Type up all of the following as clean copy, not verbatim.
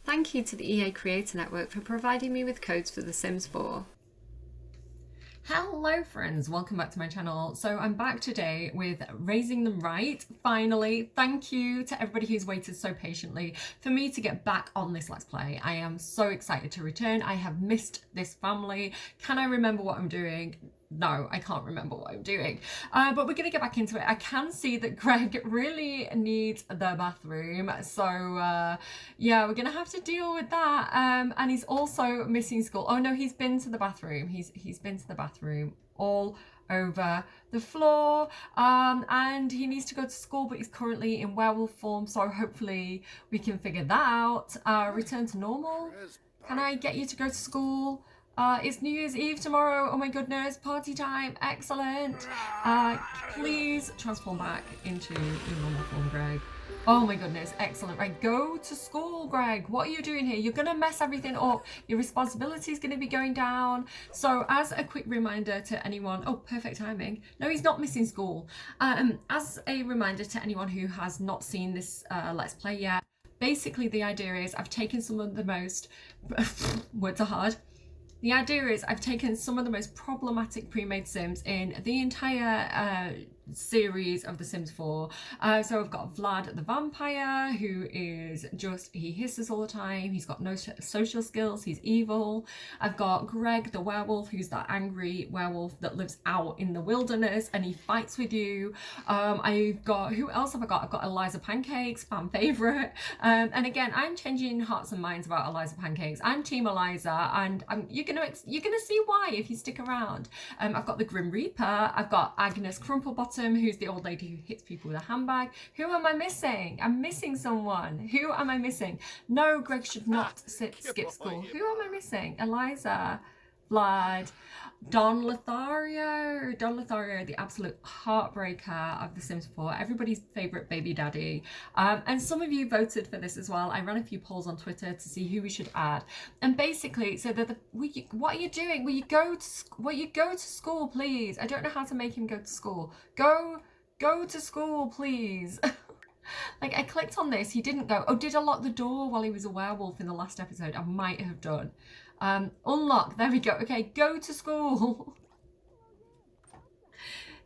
Thank you to the EA Creator Network for providing me with codes for The Sims 4. Hello friends, welcome back to my channel. So I'm back today with Raising Them Right, finally. Thank you to everybody who's waited so patiently for me to get back on this Let's Play. I am so excited to return. I have missed this family. Can I remember what I'm doing? No, I can't remember what I'm doing. But we're going to get back into it. I can see that Greg really needs the bathroom. So yeah, we're going to have to deal with that. And he's also missing school. Oh no, he's been to the bathroom. He's been to the bathroom all over the floor. And he needs to go to school, but he's currently in werewolf form. So hopefully we can figure that out. Return to normal. Can I get you to go to school? It's New Year's Eve tomorrow. Oh my goodness, party time. Excellent. Please transform back into your normal form, Greg. Oh my goodness, excellent. Right, go to school, Greg. What are you doing here? You're going to mess everything up. Your responsibility is going to be going down. So as a quick reminder to anyone, oh, perfect timing. No, he's not missing school. As a reminder to anyone who has not seen this Let's Play yet, basically the idea is I've taken some of the most, words are hard. The idea is I've taken some of the most problematic pre-made Sims in the entire series of The Sims 4. So I've got Vlad the vampire, who is just, he hisses all the time, he's got no social skills, he's evil. I've got Greg the werewolf, who's that angry werewolf that lives out in the wilderness and he fights with you. I've got, who else have I got? I've got Eliza Pancakes, fan favourite. And again, I'm changing hearts and minds about Eliza Pancakes. I'm Team Eliza, and you're gonna see why if you stick around. I've got the Grim Reaper, I've got Agnes Crumplebottom, who's the old lady who hits people with a handbag. Who am I missing? I'm missing someone. Who am I missing? No, Greg should not skip school. Who am I missing? Eliza, Vlad, Don Lothario, the absolute heartbreaker of The Sims 4, everybody's favourite baby daddy. And some of you voted for this as well. I ran a few polls on Twitter to see who we should add. And basically, so what are you doing? Will you go to school, please? I don't know how to make him go to school. Go to school, please. Like, I clicked on this, he didn't go. Oh, did I lock the door while he was a werewolf in the last episode? I might have done. Unlock, there we go. Okay, go to school.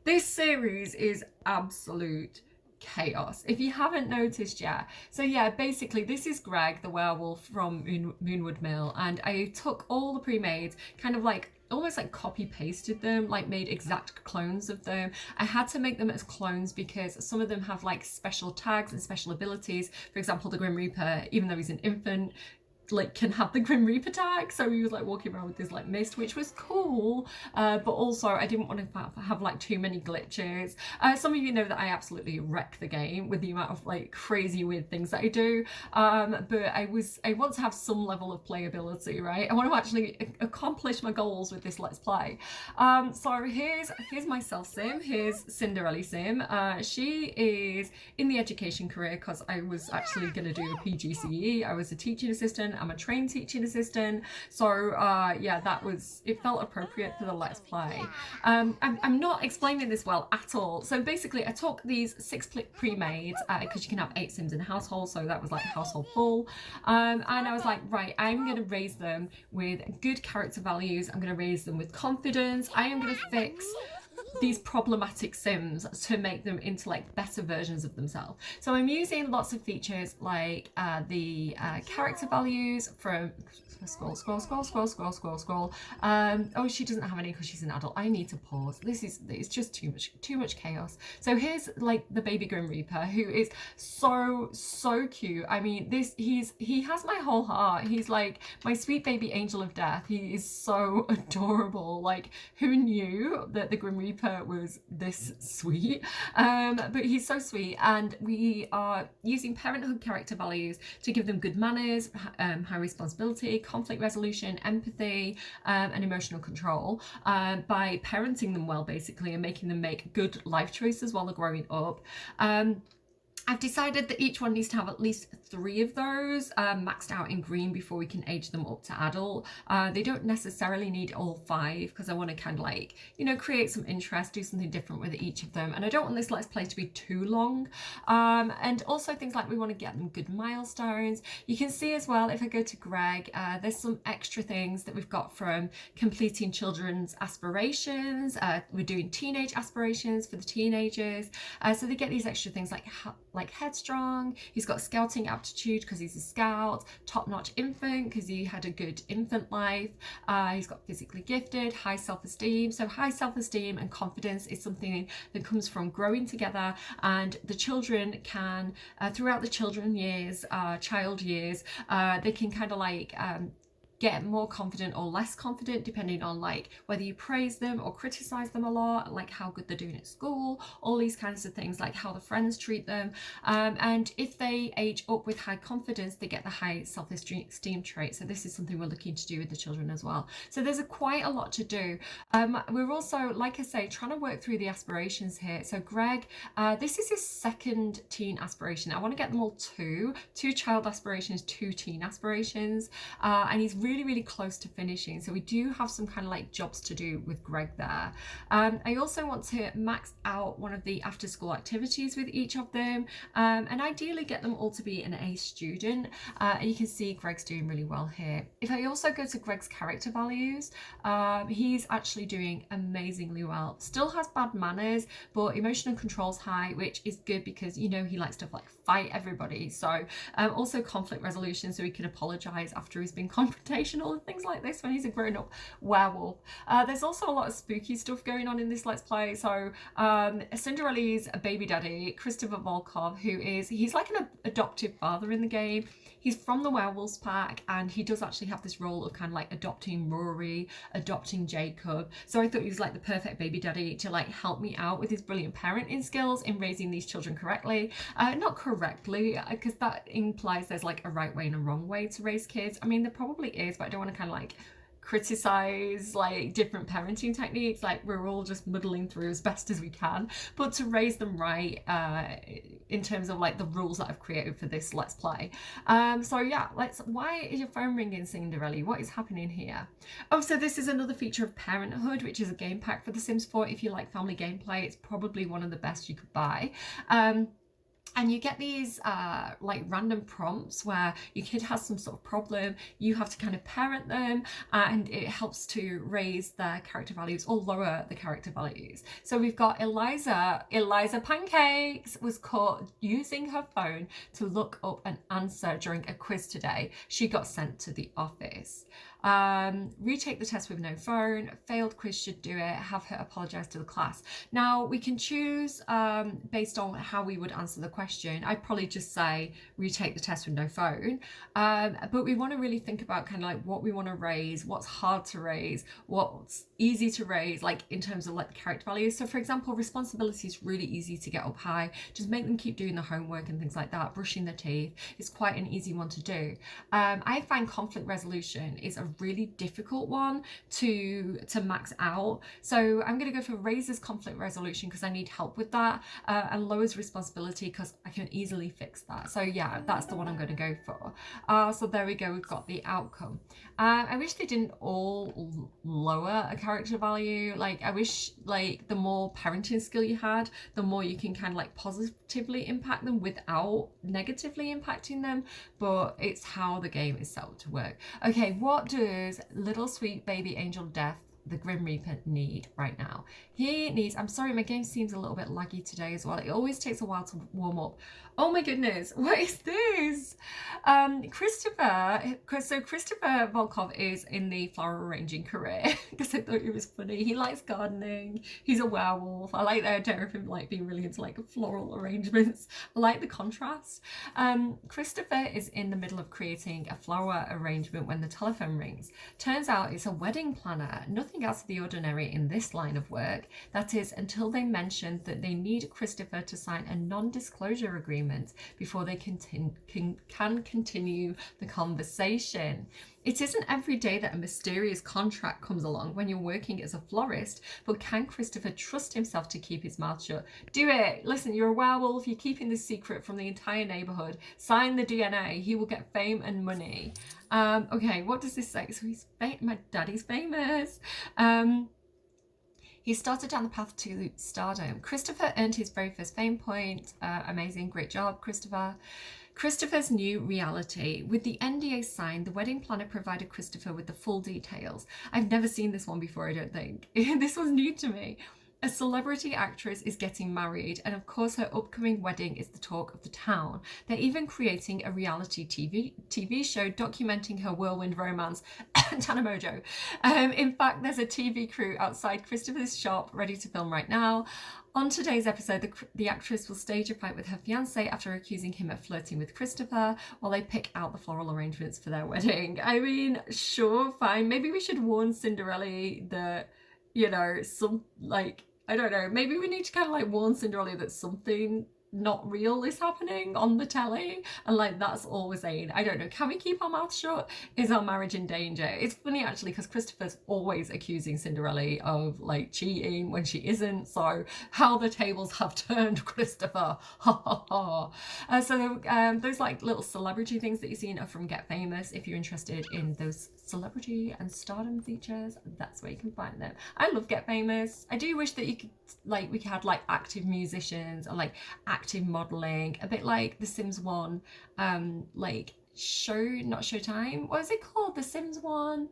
This series is absolute chaos, if you haven't noticed yet. So yeah, basically this is Greg the werewolf from Moonwood Mill, and I took all the pre-mades, kind of like almost like copy pasted them, like made exact clones of them. I had to make them as clones because some of them have like special tags and special abilities. For example, the Grim Reaper, even though he's an infant, like can have the Grim Reaper tag, so he was like walking around with this like mist, which was cool, but also I didn't want to have like too many glitches. Some of you know that I absolutely wreck the game with the amount of like crazy weird things that I do, but I want to have some level of playability, right? I want to actually accomplish my goals with this Let's Play. So here's my self sim. Here's Cinderella sim. She is in the education career because I was actually going to do a PGCE. I was a teaching assistant. I'm a trained teaching assistant, so yeah, it felt appropriate for the Let's Play. I'm not explaining this well at all. So basically I took these 6 pre-mades because you can have 8 Sims in a household, so that was like household full, and I was like, right, I'm going to raise them with good character values, I'm going to raise them with confidence, I am going to fix these problematic Sims to make them into like better versions of themselves. So I'm using lots of features like the character values from scroll. Oh, she doesn't have any because she's an adult. I need to pause. It's just too much chaos. So here's like the baby Grim Reaper, who is so cute. I mean, he has my whole heart. He's like my sweet baby angel of death. He is so adorable. Like, who knew that the Grim Reaper was this sweet? But he's so sweet, and we are using parenthood character values to give them good manners, high responsibility, conflict resolution, empathy, and emotional control, by parenting them well, basically, and making them make good life choices while they're growing up. I've decided that each one needs to have at least 3 of those maxed out in green before we can age them up to adult. They don't necessarily need all 5 because I want to kind of like, you know, create some interest, do something different with each of them. And I don't want this Let's Play to be too long. And also things like we want to get them good milestones. You can see as well, if I go to Greg, there's some extra things that we've got from completing children's aspirations. We're doing teenage aspirations for the teenagers. So they get these extra things like headstrong. He's got scouting aptitude because he's a scout, top-notch infant because he had a good infant life. He's got physically gifted, high self-esteem. So high self-esteem and confidence is something that comes from growing together, and the children can throughout the child years, they can kind of like get more confident or less confident depending on like whether you praise them or criticize them a lot, like how good they're doing at school, all these kinds of things, like how the friends treat them. And if they age up with high confidence, they get the high self-esteem trait. So this is something we're looking to do with the children as well. So there's quite a lot to do. We're also, like I say, trying to work through the aspirations here. So Greg, this is his 2nd teen aspiration. I want to get them all 2 child aspirations, 2 teen aspirations, and he's really close to finishing. So we do have some kind of like jobs to do with Greg there. I also want to max out one of the after school activities with each of them, and ideally get them all to be an A student. And you can see Greg's doing really well here. If I also go to Greg's character values, he's actually doing amazingly well. Still has bad manners, but emotional control's high, which is good because, you know, he likes to like fight everybody. So also conflict resolution, so he can apologize after he's been confrontational and things like this when he's a grown-up werewolf. There's also a lot of spooky stuff going on in this Let's Play. So Cinderella's baby daddy, Christopher Volkov, he's like an adoptive father in the game. He's from the Werewolves pack, and he does actually have this role of kind of like adopting Rory, adopting Jacob. So I thought he was like the perfect baby daddy to like help me out with his brilliant parenting skills in raising these children correctly. Not correctly, because that implies there's like a right way and a wrong way to raise kids. I mean, there probably is, but I don't want to kind of like criticize like different parenting techniques. Like, we're all just muddling through as best as we can, but to raise them right in terms of like the rules that I've created for this Let's Play. So yeah, why is your phone ringing, Cinderella? What is happening here? Oh, so this is another feature of Parenthood, which is a game pack for The Sims 4. If you like family gameplay, it's probably one of the best you could buy. And you get these like random prompts where your kid has some sort of problem, you have to kind of parent them, and it helps to raise their character values or lower the character values. So we've got Eliza Pancakes was caught using her phone to look up an answer during a quiz today. She got sent to the office. Retake the test with no phone, failed quiz should do it, have her apologize to the class. Now we can choose based on how we would answer the question. I'd probably just say retake the test with no phone, but we want to really think about kind of like what we want to raise, what's hard to raise, what's easy to raise, like in terms of like the character values. So for example, responsibility is really easy to get up high. Just make them keep doing the homework and things like that. Brushing their teeth is quite an easy one to do. I find conflict resolution is a really difficult one to max out. So I'm going to go for raises conflict resolution because I need help with that, and lowers responsibility because I can easily fix that. So yeah, that's the one I'm going to go for. So there we go, we've got the outcome. I wish they didn't all lower a character value. Like, I wish like the more parenting skill you had, the more you can kind of like positively impact them without negatively impacting them, but it's how the game is set up to work. Okay, what does little sweet baby angel Death, the Grim Reaper, need right now? He needs, I'm sorry, my game seems a little bit laggy today as well. It always takes a while to warm up. Oh my goodness, what is this? Christopher Volkov is in the flower arranging career because I thought it was funny. He likes gardening. He's a werewolf. I like the idea of him like being really into like floral arrangements. I like the contrast. Christopher is in the middle of creating a flower arrangement when the telephone rings. Turns out it's a wedding planner. Nothing out of the ordinary in this line of work. That is, until they mention that they need Christopher to sign a non-disclosure agreement payment before they can continue the conversation. It isn't every day that a mysterious contract comes along when you're working as a florist, but can Christopher trust himself to keep his mouth shut? Do it. Listen, you're a werewolf. You're keeping this secret from the entire neighborhood. Sign the DNA. He will get fame and money. Okay, what does this say? So my daddy's famous. He started down the path to stardom. Christopher earned his very first fame point. Amazing, great job, Christopher. Christopher's new reality. With the NDA signed, the wedding planner provided Christopher with the full details. I've never seen this one before, I don't think. This was new to me. A celebrity actress is getting married, and of course her upcoming wedding is the talk of the town. They're even creating a reality TV show documenting her whirlwind romance. Tana Mojo. In fact, there's a TV crew outside Christopher's shop ready to film right now. On today's episode, the actress will stage a fight with her fiancé after accusing him of flirting with Christopher while they pick out the floral arrangements for their wedding. I mean, sure, fine. Maybe we should warn Cinderella that, you know, I don't know, maybe we need to kind of like warn Cinderella that something not real is happening on the telly, and like that's all we're saying. I don't know, can we keep our mouth shut? Is our marriage in danger? It's funny actually because Christopher's always accusing Cinderella of like cheating when she isn't, so how the tables have turned, Christopher. Ha ha ha. So those like little celebrity things that you've seen are from Get Famous. If you're interested in those celebrity and stardom features, that's where you can find them. I love Get Famous. I do wish that you could we could have like active musicians or like active modeling, a bit like the Sims 1 like not Showtime, what is it called, the Sims 1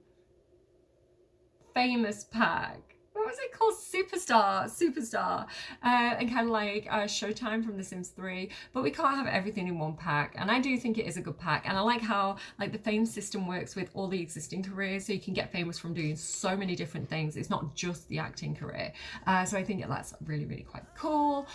famous pack, what was it called, Superstar, and kind of like Showtime from The Sims 3, but we can't have everything in one pack, and I do think it is a good pack, and I like how like the fame system works with all the existing careers, so you can get famous from doing so many different things. It's not just the acting career, so I think that's really, really quite cool.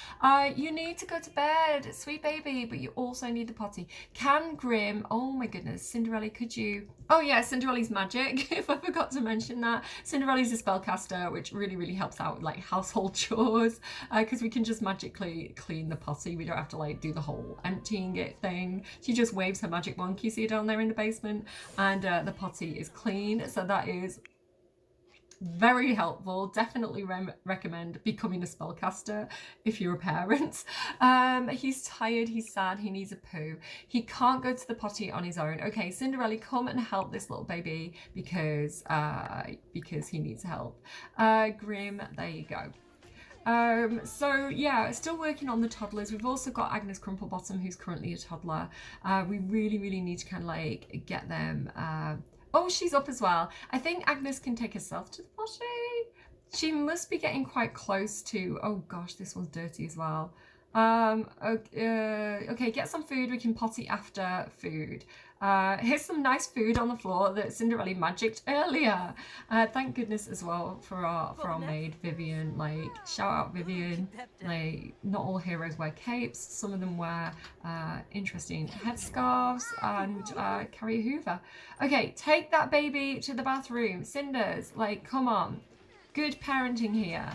You need to go to bed, sweet baby, but you also need the potty. Can Grim, oh my goodness, Cinderella, could you, oh yeah, Cinderella's magic, if I forgot to mention that. Cinderella's a spellcaster, which really, really helps out with like household chores, because we can just magically clean the potty. We don't have to like do the whole emptying it thing. She just waves her magic wand, you see it down there in the basement, and the potty is clean. So that is very helpful. Definitely recommend becoming a spellcaster if you're a parent. He's tired, he's sad, he needs a poo. He can't go to the potty on his own. Okay, Cinderella, come and help this little baby because he needs help. Grim, there you go. So yeah, still working on the toddlers. We've also got Agnes Crumplebottom, who's currently a toddler. We really, really need to kind of like get them oh, she's up as well. I think Agnes can take herself to the potty. She must be getting quite close to, oh gosh, this one's dirty as well. Okay, get some food. We can potty after food. Here's some nice food on the floor that Cinderella magicked earlier. Thank goodness as well for our maid Vivian. Like, shout out Vivian. Like, not all heroes wear capes. Some of them wear interesting headscarves and carry a hoover. Okay, take that baby to the bathroom. Cinders, like, come on. Good parenting here.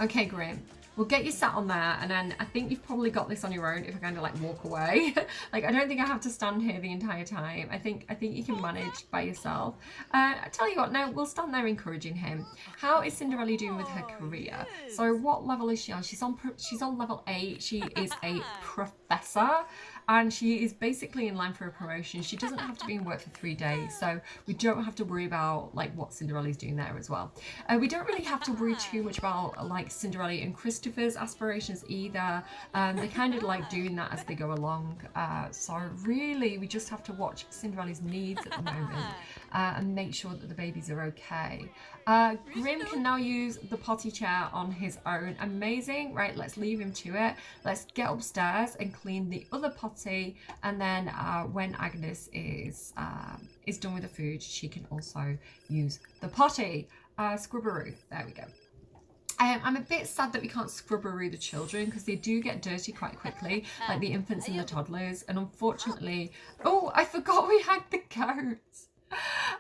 Okay, Grim. We'll get you sat on there, and then I think you've probably got this on your own if I kind of like walk away. Like, I don't think I have to stand here the entire time. I think you can manage by yourself. I tell you what, now we'll stand there encouraging him. How is Cinderella doing with her career? So what level is she on? She's on level 8. She is a professor, and she is basically in line for a promotion. She doesn't have to be in work for 3 days, so we don't have to worry about like what Cinderella's doing there as well. We don't really have to worry too much about like Cinderella and Christopher's aspirations either. They kind of like doing that as they go along. So really, we just have to watch Cinderella's needs at the moment and make sure that the babies are okay. Grim can now use the potty chair on his own. Amazing. Right, let's leave him to it. Let's get upstairs and clean the other potty, and then when Agnes is done with the food, she can also use the potty. Scrubberoo. There we go. I'm a bit sad that we can't scrubberoo the children because they do get dirty quite quickly, like the infants and the toddlers. And unfortunately, oh, I forgot we had the goats.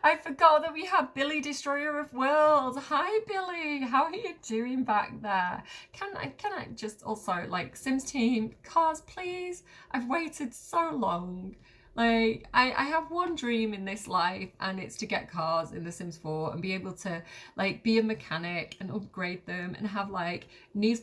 I forgot that we have Billy, Destroyer of Worlds. Hi, Billy. How are you doing back there? Can I just also, like, Sims team, cars, please? I've waited so long. Like, I have one dream in this life, and it's to get cars in The Sims 4 and be able to, like, be a mechanic and upgrade them and have, like, Need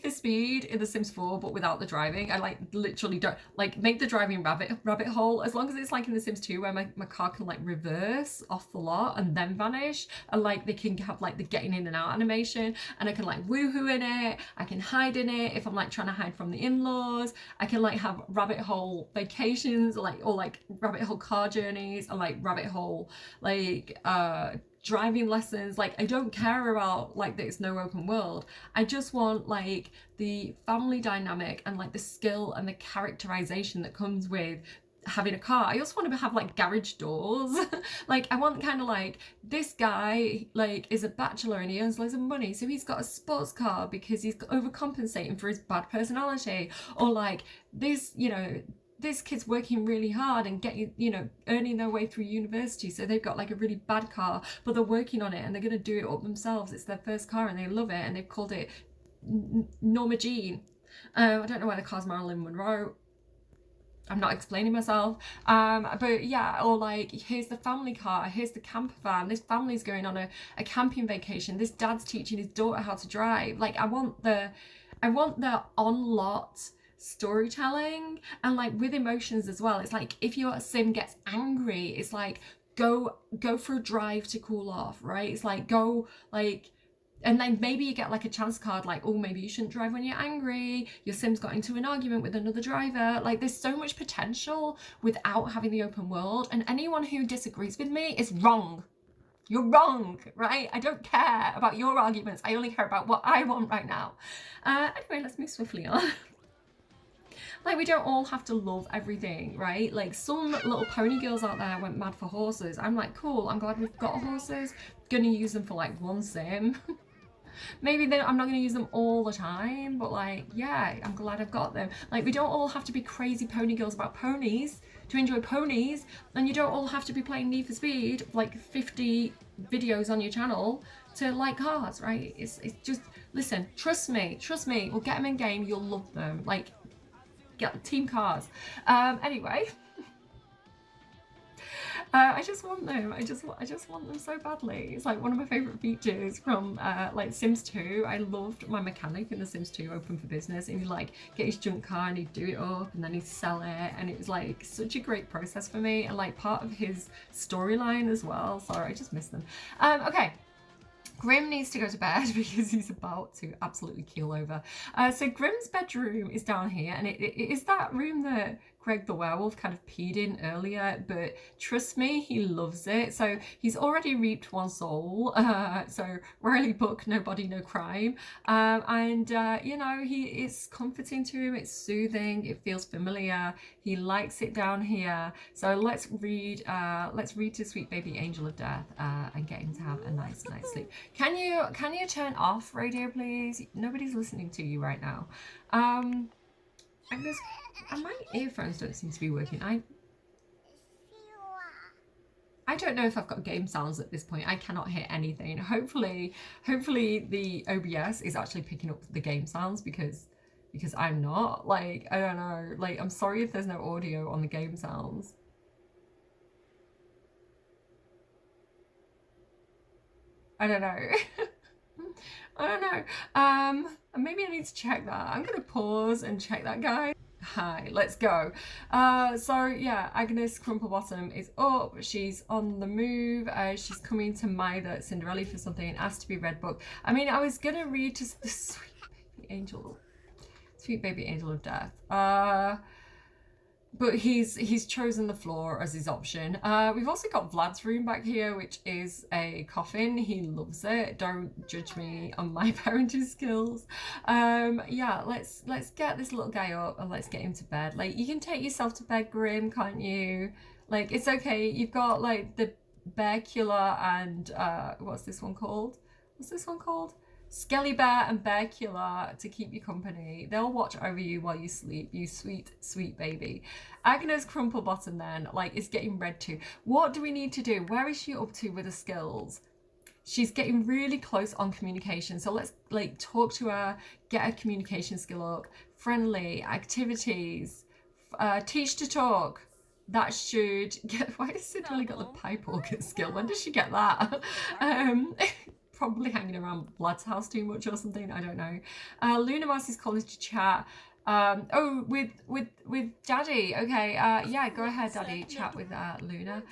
for Speed in The Sims 4, but without the driving. I, like, literally don't, like, make the driving rabbit hole, as long as it's, like, in The Sims 2 where my car can, like, reverse off the lot and then vanish, and, like, they can have, like, the getting in and out animation, and I can, like, woohoo in it, I can hide in it if I'm, like, trying to hide from the in-laws, I can, like, have rabbit hole vacations, or like rabbit hole car journeys, and like rabbit hole like driving lessons. Like, I don't care about like that it's no open world. I just want like the family dynamic and like the skill and the characterization that comes with having a car. I also want to have like garage doors. Like, I want kind of like, this guy like is a bachelor and he earns loads of money, so he's got a sports car because he's overcompensating for his bad personality. Or like this, you know, this kid's working really hard and getting, you know, earning their way through university, so they've got like a really bad car, but they're working on it and they're going to do it up themselves. It's their first car and they love it, and they've called it Norma Jean. I don't know why the car's Marilyn Monroe. I'm not explaining myself. But yeah, or like, here's the family car, here's the camper van, this family's going on a camping vacation, this dad's teaching his daughter how to drive. Like, I want the on-lot storytelling, and like with emotions as well. It's like, if your sim gets angry, it's like, go for a drive to cool off, right? It's like, go, like, and then maybe you get like a chance card, like, oh, maybe you shouldn't drive when you're angry, your sim's got into an argument with another driver. Like, there's so much potential without having the open world, and anyone who disagrees with me is wrong. You're wrong, right? I don't care about your arguments, I only care about what I want right now. Anyway, let's move swiftly on. Like, we don't all have to love everything, right? Like, some little pony girls out there went mad for horses. I'm like, cool, I'm glad we've got horses. Gonna use them for like one sim. Maybe I'm not going to use them all the time, but like, yeah, I'm glad I've got them. Like, we don't all have to be crazy pony girls about ponies to enjoy ponies, and you don't all have to be playing Need for Speed, like 50 videos on your channel to like cars, right? It's just, listen, trust me, we'll get them in game, you'll love them. Like, get team cars. Anyway. I just want them. I just want them so badly. It's like one of my favourite features from like Sims 2. I loved my mechanic in the Sims 2 Open for Business, and he'd like get his junk car and he'd do it up and then he'd sell it, and it was like such a great process for me, and like part of his storyline as well. Sorry, I just miss them. Okay. Grim needs to go to bed because he's about to absolutely keel over. So Grim's bedroom is down here, and it is that room that Greg the werewolf kind of peed in earlier, but trust me, he loves it. So he's already reaped one soul. So Riley book, no body, no crime. And you know, it's comforting to him, it's soothing, it feels familiar. He likes it down here. So let's read to Sweet Baby Angel of Death and get him to have a nice night's sleep. Can you turn off radio, please? Nobody's listening to you right now. And my earphones don't seem to be working. I don't know if I've got game sounds at this point. I cannot hear anything. Hopefully the OBS is actually picking up the game sounds, because I'm not. Like, I don't know. Like, I'm sorry if there's no audio on the game sounds. I don't know. I don't know. Maybe I need to check that. I'm gonna pause and check that, guys. Hi, let's go. So yeah, Agnes Crumplebottom is up. She's on the move. She's coming to Maida Cinderella for something and asked to be read book. I mean, I was gonna read just the Sweet Baby Angel of Death. But he's chosen the floor as his option. We've also got Vlad's room back here, which is a coffin. He loves it. Don't judge me on my parenting skills. Yeah, let's get this little guy up and let's get him to bed. Like, you can take yourself to bed, Grim, can't you? Like, it's okay. You've got like the Bear Killer and what's this one called? Skelly Bear and Bear Killer to keep you company. They'll watch over you while you sleep, you sweet, sweet baby. Agnes Crumplebottom then, like, is getting read to. What do we need to do? Where is she up to with the skills? She's getting really close on communication. So let's like talk to her, get her communication skill up. Friendly, activities, teach to talk. That should get, why has Cinderella got the pipe organ skill? When does she get that? Probably hanging around Vlad's house too much or something, I don't know. Luna Mars is calling to chat. Oh, with Daddy. Okay, yeah, go ahead, Daddy. Chat with Luna.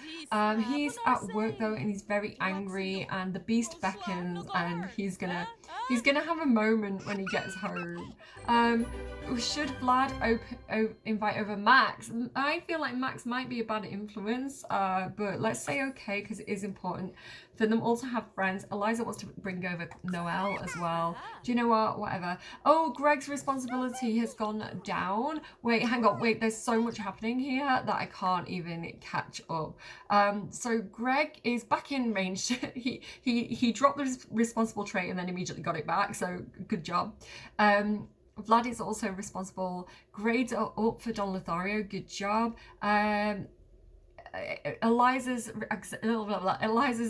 He's at work though, and he's very angry. And the Beast beckons, and he's gonna have a moment when he gets home. Should Vlad invite over Max? I feel like Max might be a bad influence, but let's say okay because it is important for them all to have friends. Eliza wants to bring over Noelle as well. Do you know what? Whatever. Oh, Greg's responsibility has gone down. Wait, hang on. Wait, there's so much happening here that I can't even catch up. So Greg is back in range. he dropped the responsible trait and then immediately got it back. So good job. Vlad is also responsible. Grades are up for Don Lothario. Good job. Eliza's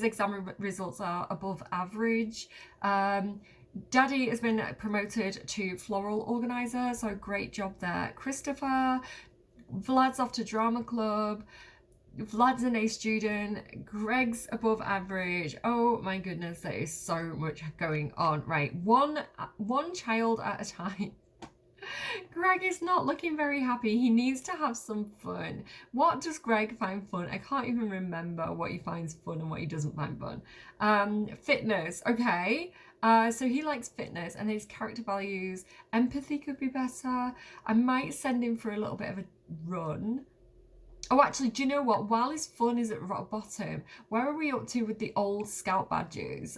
exam results are above average. Daddy has been promoted to floral organizer, so great job there. Christopher, Vlad's off to drama club. Vlad's an A student. Greg's above average. Oh my goodness, there is so much going on. Right, one child at a time. Greg is not looking very happy. He needs to have some fun. What does Greg find fun? I can't even remember what he finds fun and what he doesn't find fun. Fitness, okay. So he likes fitness and his character values. Empathy could be better. I might send him for a little bit of a run. Oh, actually, do you know what? While his fun is at rock bottom, where are we up to with the old scout badges?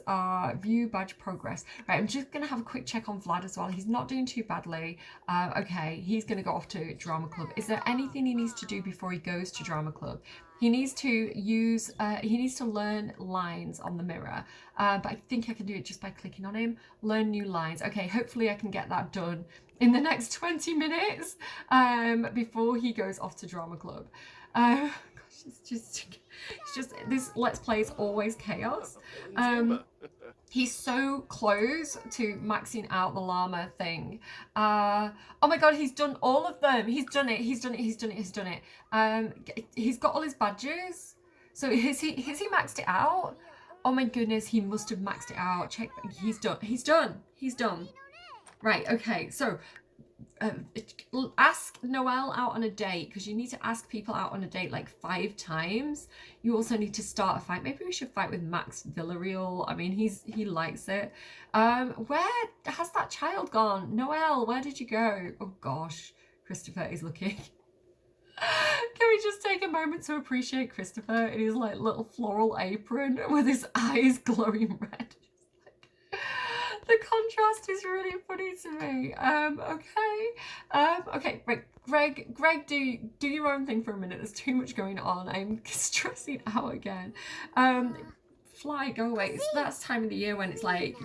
View badge progress. Right, I'm just going to have a quick check on Vlad as well. He's not doing too badly. Okay, he's going to go off to drama club. Is there anything he needs to do before he goes to drama club? He needs to use, he needs to learn lines on the mirror. But I think I can do it just by clicking on him. Learn new lines. Okay, hopefully I can get that done in the next 20 minutes before he goes off to drama club. Gosh, it's just this Let's Play is always chaos. He's so close to maxing out the llama thing. Oh my god, he's done all of them. He's done it. He's done it. He's got all his badges. So has he maxed it out? Oh my goodness, he must have maxed it out. Check. He's done. Right. Okay. So. Ask Noelle out on a date, because you need to ask people out on a date like 5 times. You also need to start a fight. Maybe we should fight with Max Villarreal. I mean, he likes it. Where has that child gone? Noelle, where did you go? Oh gosh, Christopher is looking. Can we just take a moment to appreciate Christopher in his like little floral apron with his eyes glowing red? The contrast is really funny to me. Okay, right. Greg, do your own thing for a minute. There's too much going on. I'm stressing out again. Fly, go away. It's that time of the year when it's like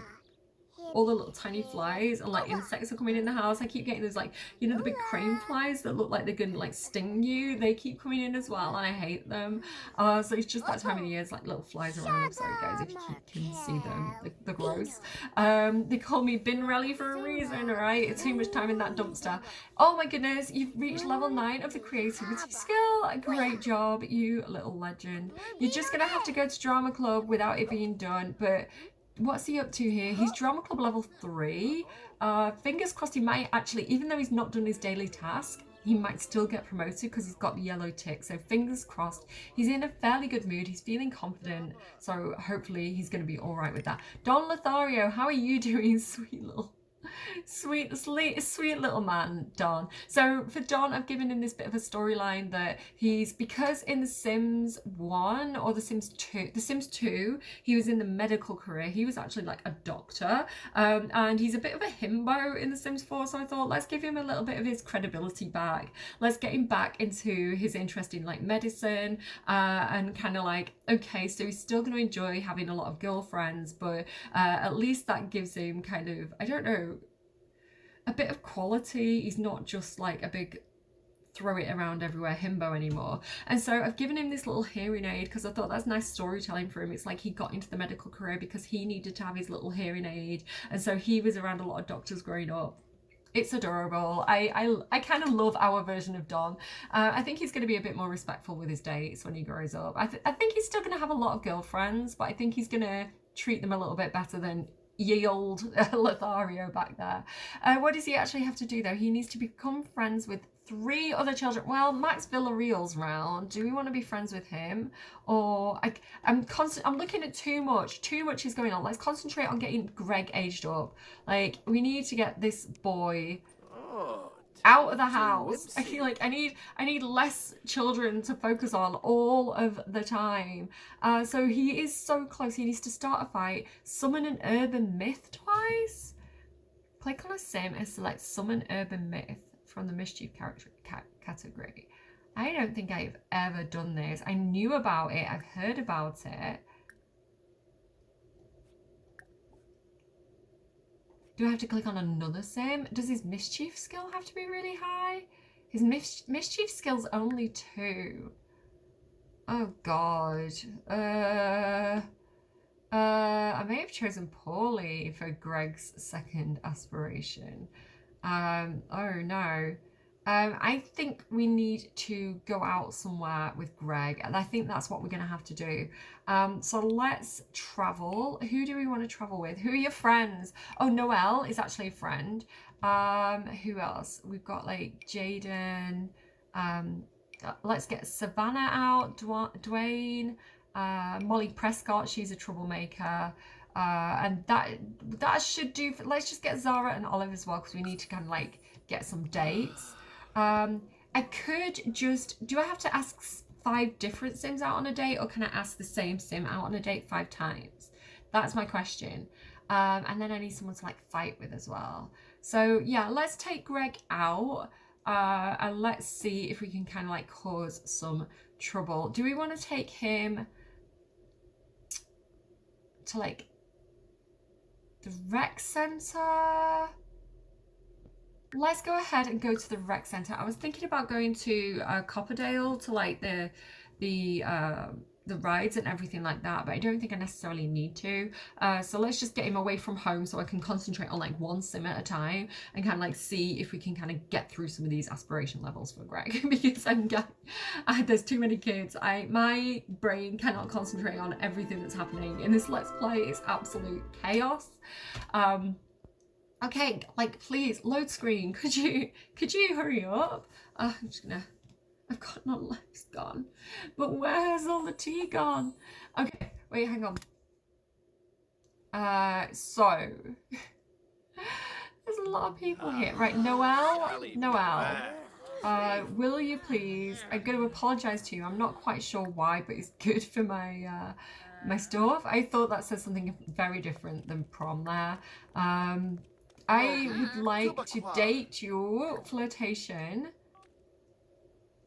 all the little tiny flies and like insects are coming in the house. I keep getting those like, you know, the big crane flies that look like they're gonna like sting you. They keep coming in as well and I hate them. So it's just that time of the year. It's like little flies around. I'm sorry guys if you can see them. They're gross. They call me Bin Rally for a reason, alright? It's too much time in that dumpster. Oh my goodness, you've reached level 9 of the creativity skill. Great job, you little legend. You're just gonna have to go to drama club without it being done, but what's he up to here? He's drama club level 3. Fingers crossed he might actually, even though he's not done his daily task, he might still get promoted because he's got the yellow tick. So fingers crossed. He's in a fairly good mood. He's feeling confident. So hopefully he's going to be all right with that. Don Lothario, how are you doing, sweet little Sweet little man, Don. So for Don, I've given him this bit of a storyline that because in The Sims 1 or The Sims 2, he was in the medical career. He was actually like a doctor, and he's a bit of a himbo in The Sims 4. So I thought, let's give him a little bit of his credibility back. Let's get him back into his interest in like medicine, and kind of like, okay, so he's still going to enjoy having a lot of girlfriends, but at least that gives him kind of, I don't know, a bit of quality. He's not just like a big throw it around everywhere himbo anymore. And so I've given him this little hearing aid because I thought that's nice storytelling for him. It's like he got into the medical career because he needed to have his little hearing aid, and so he was around a lot of doctors growing up. It's adorable. I kind of love our version of Don. I think he's going to be a bit more respectful with his dates when he grows up. I think he's still going to have a lot of girlfriends, but I think he's going to treat them a little bit better than ye old Lothario back there. What does he actually have to do though? He needs to become friends with 3 other children. Well, Max Villarreal's round. Do we want to be friends with him? Or I'm looking at too much is going on. Let's concentrate on getting Greg aged up. Like, we need to get this boy out of the house. I feel like I need less children to focus on all of the time. So he is so close. He needs to start a fight, summon an urban myth twice. Click on a sim and select summon urban myth from the mischief category. I don't think I've ever done this. I knew about it. I've heard about it. Do I have to click on another sim? Does his mischief skill have to be really high? His mischief skill's only 2. Oh god. I may have chosen poorly for Greg's second aspiration. Oh no. I think we need to go out somewhere with Greg, and I think that's what we're going to have to do. So let's travel. Who do we want to travel with? Who are your friends? Oh, Noelle is actually a friend. Who else? We've got like Jaden. Let's get Savannah out. Dwayne. Molly Prescott. She's a troublemaker. And that should do. Let's just get Zara and Olive as well, because we need to kind of like get some dates. I could just, do I have to ask 5 different sims out on a date, or can I ask the same sim out on a date 5 times? That's my question. And then I need someone to like fight with as well. So yeah, let's take Greg out, and let's see if we can kind of like cause some trouble. Do we want to take him to like the rec center? Let's go ahead and go to the rec center. I was thinking about going to Copperdale to like the rides and everything like that, but I don't think I necessarily need to. So let's just get him away from home so I can concentrate on like one sim at a time and kind of like see if we can kind of get through some of these aspiration levels for Greg, because there's too many kids. My brain cannot concentrate on everything that's happening in this Let's Play. It's absolute chaos. Okay, like please load screen. Could you hurry up? I'm just gonna. I've got no legs gone, but where's all the tea gone? Okay, wait, hang on. So there's a lot of people here. Right, Noelle, will you please? I'm going to apologise to you. I'm not quite sure why, but it's good for my my stuff. I thought that said something very different than prom there. I would like to date you. Flirtation.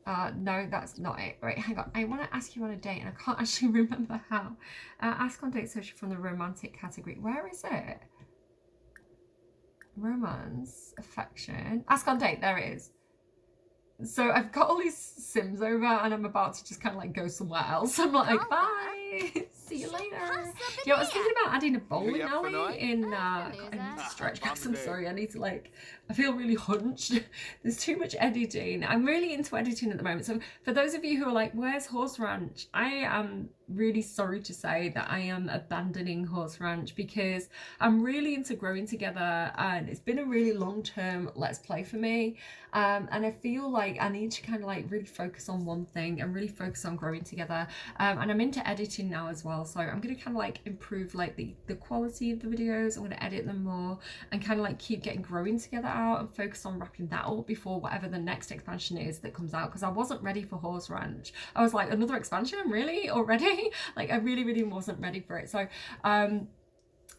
No, that's not it. Right, hang on. I want to ask you on a date, and I can't actually remember how. Ask on date search from the romantic category. Where is it? Romance, affection. Ask on date. There it is. So I've got all these sims over, and I'm about to just kind of like go somewhere else. I'm like, bye. See you later. Yeah, I was thinking about adding a bowling alley in. I need to stretch because I'm sorry. I need to like. I feel really hunched. There's too much editing. I'm really into editing at the moment. So for those of you who are like, where's Horse Ranch? I am really sorry to say that I am abandoning Horse Ranch because I'm really into growing together, and it's been a really long-term Let's Play for me. And I feel like I need to kind of like really focus on one thing and really focus on growing together. And I'm into editing now as well, so I'm going to kind of like improve like the quality of the videos. I'm going to edit them more and kind of like keep getting growing together out and focus on wrapping that up before whatever the next expansion is that comes out, because I wasn't ready for Horse Ranch. I was like, another expansion really already? Like I really wasn't ready for it. So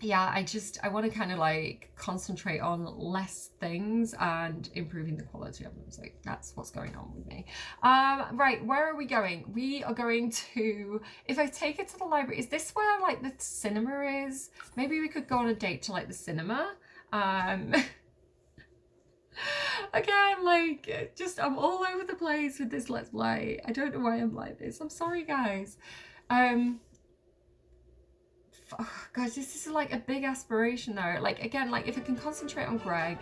yeah, I want to kind of like concentrate on less things and improving the quality of them. So that's what's going on with me. Right, where are we going? We are going to, if I take it to the library, is this where like the cinema is? Maybe we could go on a date to like the cinema. Again, like, just I'm all over the place with this Let's Play. I don't know why I'm like this. I'm sorry, guys. Guys, this is like a big aspiration though. Like, again, like if I can concentrate on Greg,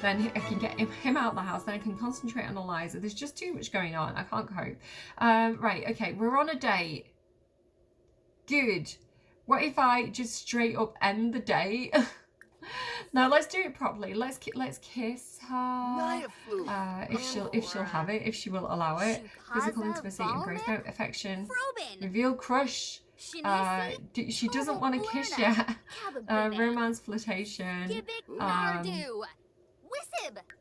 then I can get him out of the house, then I can concentrate on Eliza. There's just too much going on. I can't cope. Right, okay, we're on a date. Good. What if I just straight up end the date? No, let's do it properly. Let's kiss her. If she'll have it, if she will allow it. Physical intimacy, embrace, no affection, reveal crush. She doesn't want to kiss yet. Romance, flirtation.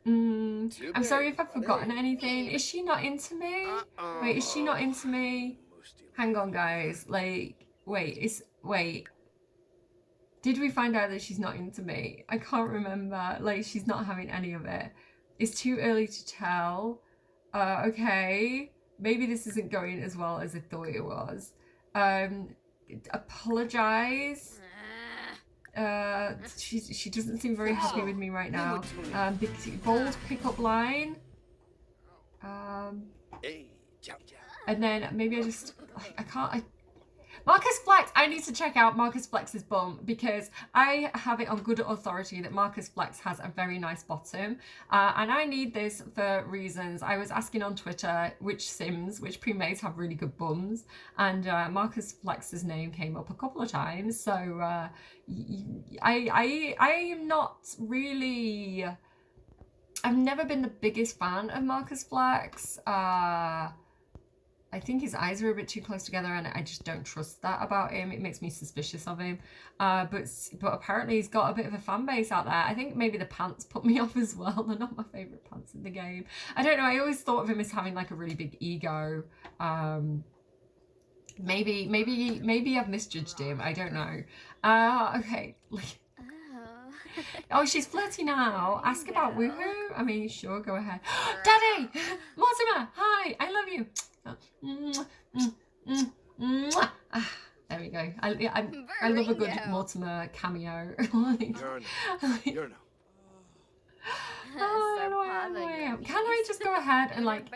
I'm sorry if I've forgotten anything. Is she not into me? Wait, is she not into me? Hang on, guys. Like, wait. Did we find out that she's not into me? I can't remember. Like, she's not having any of it. It's too early to tell. Okay. Maybe this isn't going as well as I thought it was. Apologize. She doesn't seem very happy with me right now. Bold pickup line. And then maybe I just, I can't, Marcus Flex, I need to check out Marcus Flex's bum because I have it on good authority that Marcus Flex has a very nice bottom. And I need this for reasons. I was asking on Twitter which premates have really good bums, and Marcus Flex's name came up a couple of times. So I am not really, I've never been the biggest fan of Marcus Flex. I think his eyes are a bit too close together, and I just don't trust that about him. It makes me suspicious of him. But apparently he's got a bit of a fan base out there. I think maybe the pants put me off as well. They're not my favourite pants in the game. I don't know. I always thought of him as having like a really big ego. Maybe I've misjudged him. I don't know. Okay. Oh, she's flirty now. Ask about woohoo. I mean, sure, go ahead. Daddy! Mortimer! Hi! I love you. There we go. I love a good Mortimer cameo. Can I just go ahead and like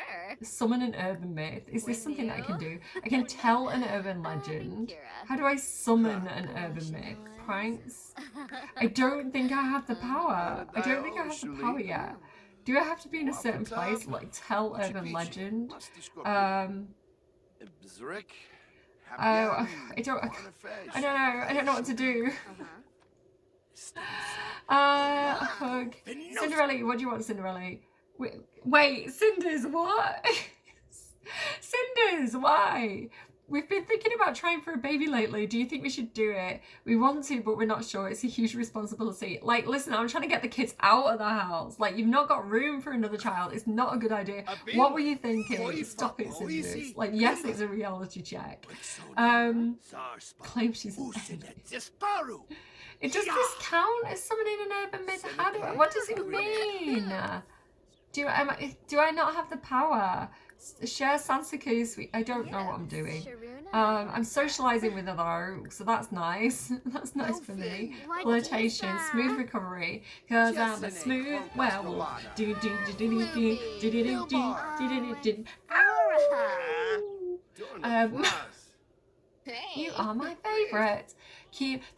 summon an urban myth? Is this something that I can do? I can tell an urban legend. How do I summon an urban myth? Pranks? I don't think I have the power. I don't think I have the power yet. Do I have to be in a certain place, like tell urban legend? I don't know what to do. Hug. Cinderella, what do you want, Cinderella? Wait, Cinders, what? Cinders, why? We've been thinking about trying for a baby lately. Do you think we should do it? We want to, but we're not sure. It's a huge responsibility. Like, listen, I'm trying to get the kids out of the house. Like, you've not got room for another child. It's not a good idea. What were you thinking? Stop it, Cinders. Like, yes, it's a reality check. Claim she's an enemy. Does this count as summoning an urban myth? What does it mean? Do I not have the power? Share Sansaku's. I don't know what I'm doing. I'm socializing with her though, so that's nice. That's nice for me. Flirtation, smooth recovery, cause I'm a smooth werewolf. You are my favourite.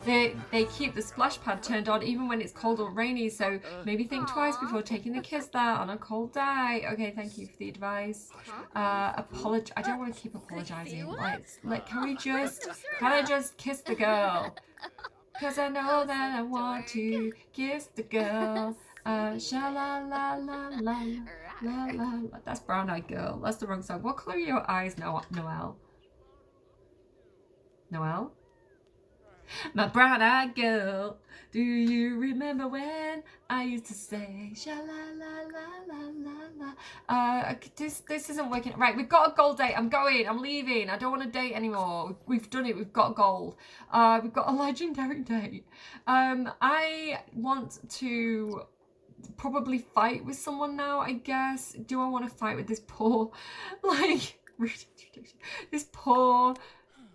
they keep the splash pad turned on even when it's cold or rainy, so maybe think twice before taking the kids there on a cold day. Okay, thank you for the advice. I don't want to keep apologizing. Like, can I just kiss the girl? Cause I know that I want to kiss the girl. Sha la la la la la la. That's Brown Eyed Girl. That's the wrong song. What color are your eyes, Noelle? Noelle? My brown eyed girl, do you remember when I used to say sha la la la la la la? This isn't working. Right, we've got a gold date. I'm leaving. I don't want to date anymore. We've done it. We've got gold. We've got a legendary date. I want to probably fight with someone now, I guess. Do I want to fight with this poor, like, this poor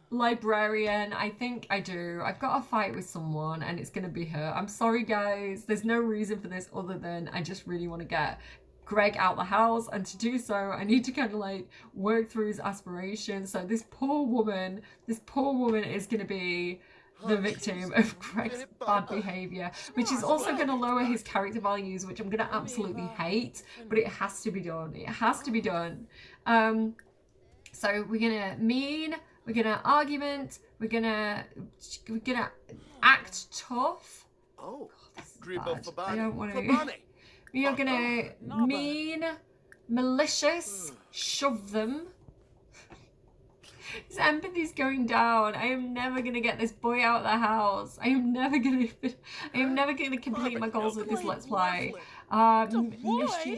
librarian? I think I do. I've got a fight with someone and it's gonna be her. I'm sorry guys, there's no reason for this other than I just really want to get Greg out the house, and to do so I need to kind of like work through his aspirations. So this poor woman is gonna be the victim of Greg's bad behavior, which is also going to lower his character values, which I'm going to absolutely hate, but it has to be done. It has to be done. So we're going to we're going to argument, we're going to act tough. Oh, this is bad. I don't want to. We are going to mean, malicious, shove them. His empathy's going down. I am never gonna get this boy out of the house. I am never gonna complete my goals with this Let's Play.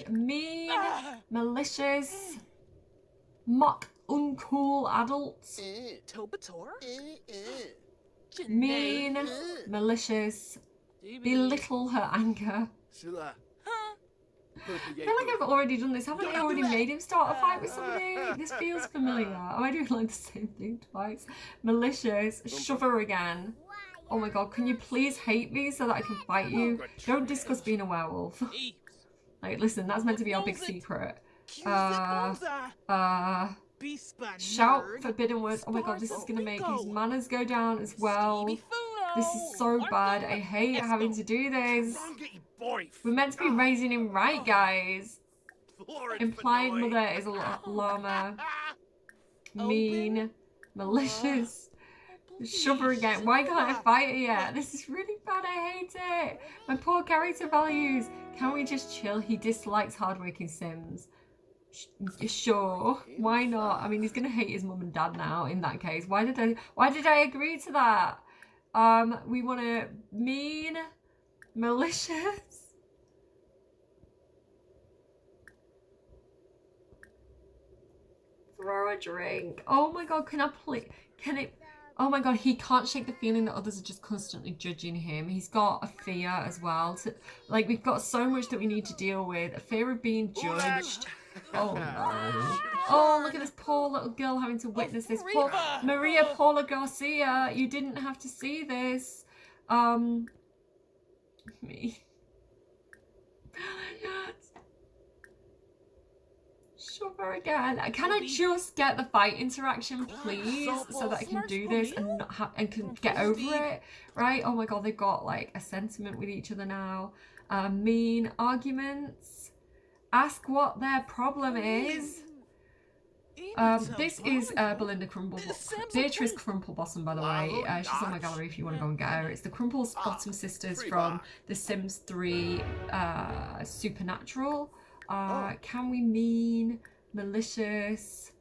Mean, malicious, mock uncool adults. Mean, malicious, belittle her anger. I feel like I've already done this. Haven't I already made him start a fight with somebody? This feels familiar. Am I doing like the same thing twice? Malicious. Shove her again. Oh my god, can you please hate me so that I can fight you? Don't discuss being a werewolf. Like, listen, that's meant to be our big secret. Shout forbidden words. Oh my god, this is gonna make his manners go down as well. This is so bad. I hate having to do this. We're meant to be raising him right, guys. Implying mother is a llama. Mean. Malicious. Shove her again. Why can't I fight her yet? This is really bad. I hate it. My poor character values. Can we just chill? He dislikes hardworking Sims. Sure. Why not? I mean, he's gonna hate his mum and dad now in that case. Why did I agree to that? We want to mean, malicious. Throw a drink. Oh my god, can it? Oh my god, he can't shake the feeling that others are just constantly judging him. He's got a fear as well. Like, we've got so much that we need to deal with. A fear of being judged. Oh no. Oh, look at this poor little girl having to witness this. Poor Maria Paula Garcia, you didn't have to see this. Me. Shove her again. Can I just get the fight interaction, please, so that I can do this and can get over it, right? Oh my god, they've got like a sentiment with each other now. Mean arguments. Ask what their problem is. This is Belinda Beatrice Crumplebottom, by the way. She's on my gallery if you want to go and get her. It's the Crumplebottom sisters from The Sims 3 Supernatural. Can we mean, malicious?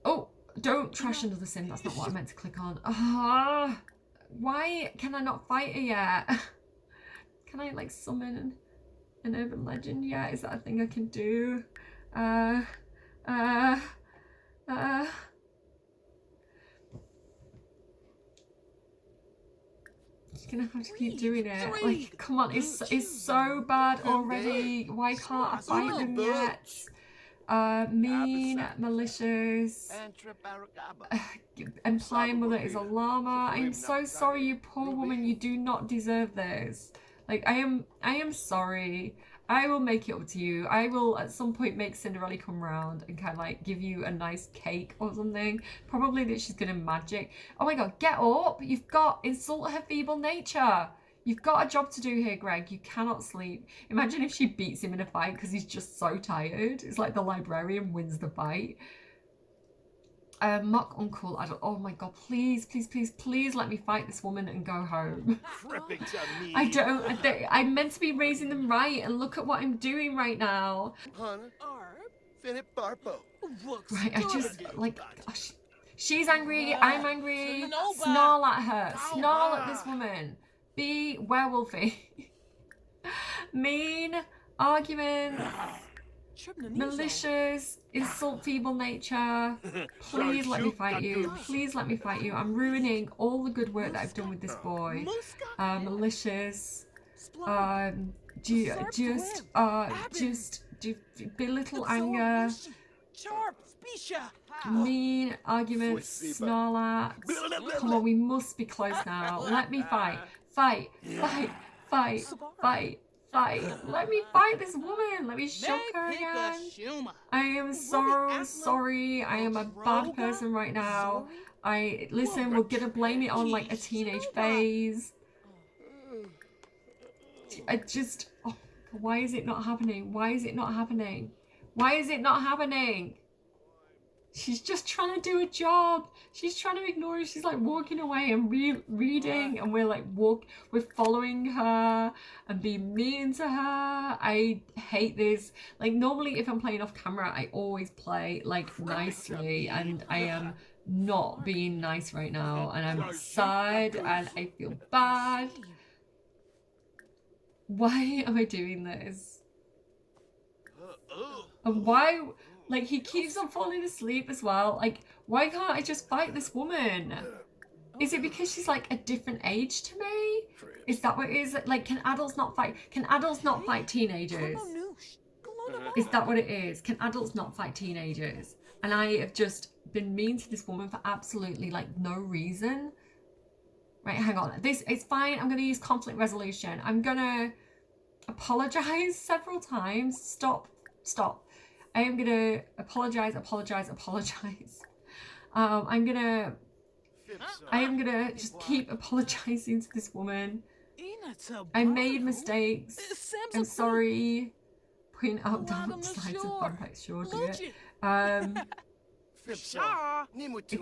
Oh, don't trash another sim. That's not what I meant to click on. Why can I not fight her yet? Can I like summon an urban legend yet? Is that a thing I can do? Just gonna have to keep doing it. Like, come on, it's so bad already. Why can't I fight them yet? Mean, malicious, implying mother is a llama. I'm so sorry, you poor woman. You do not deserve this. Like, I am sorry. I will make it up to you. I will at some point make Cinderella come round and kind of like give you a nice cake or something. Probably that she's gonna magic. Oh my god, get up! You've got insult her feeble nature. You've got a job to do here, Greg. You cannot sleep. Imagine if she beats him in a fight because he's just so tired. It's like the librarian wins the fight. Mock uncle. Oh my god, please, please, please, please let me fight this woman and go home. I'm meant to be raising them right, and look at what I'm doing right now. Right, I just, like, gosh. She's angry, I'm angry. Snarl at her. Snarl at this woman. Be werewolfy. Mean, arguments, malicious, insult feeble nature. Please let me fight you. Please let me fight you. I'm ruining all the good work that I've done with this boy. Malicious. Just belittle anger. Mean, arguments, snarl at. Come on, we must be close now. Let me fight. Fight, fight, fight, fight, fight. Let me fight this woman. Let me shock her again. I am so sorry. I am a bad person right now. Listen, we're gonna blame it on like a teenage phase. Oh, why is it not happening? Why is it not happening? Why is it not happening? She's just trying to do a job. She's trying to ignore it. She's like walking away and reading, and we're following her and being mean to her. I hate this. Like, normally if I'm playing off camera, I always play like nicely, and I am not being nice right now, and I'm sad and I feel bad. Why am I doing this? And why? Like, he keeps on falling asleep as well. Like, why can't I just fight this woman? Is it because she's like a different age to me? Is that what it is? Like, can adults not fight? Can adults not fight teenagers? Is that what it is? Can adults not fight teenagers? And I have just been mean to this woman for absolutely like no reason. Right, hang on. It's fine. I'm going to use conflict resolution. I'm going to apologize several times. Stop. I am going to apologize. I am going to just keep apologizing to this woman. I made mistakes. I'm sorry. Point out dark sides of vampires. Sure, do it.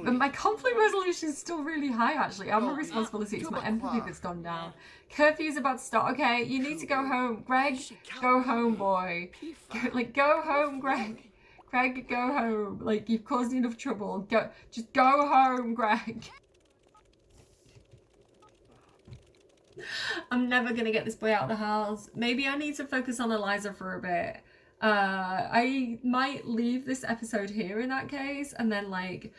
But my conflict resolution is still really high, actually. I'm a responsibility. It's my empathy that's gone down. Curfew's about to start. Okay, you need to go home. Greg, go home, boy. Go home, Greg. Greg, go home. Like, you've caused enough trouble. Just go home, Greg. I'm never going to get this boy out of the house. Maybe I need to focus on Eliza for a bit. I might leave this episode here in that case, and then like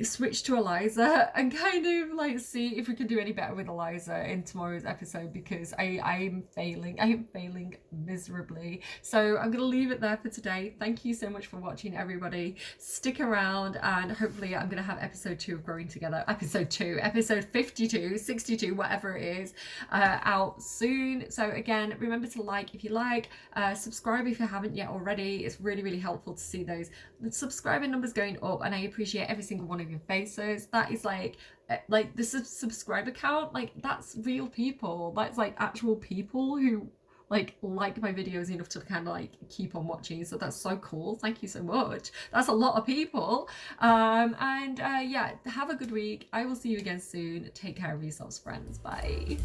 switch to Eliza and kind of like see if we can do any better with Eliza in tomorrow's episode, because I am failing miserably. So I'm gonna leave it there for today. Thank you so much for watching, everybody. Stick around, and hopefully I'm gonna have episode 2 of Growing Together, episode 52, 62, whatever it is, out soon. So again, remember to like if you like, subscribe if you haven't yet already. It's really helpful to see those subscriber numbers going up, and I appreciate every single one of your faces. That is like the subscriber count, like that's real people. That's like actual people who like my videos enough to kind of like keep on watching. So that's so cool. Thank you so much. That's a lot of people. Yeah, have a good week. I will see you again soon. Take care of yourselves, friends. Bye.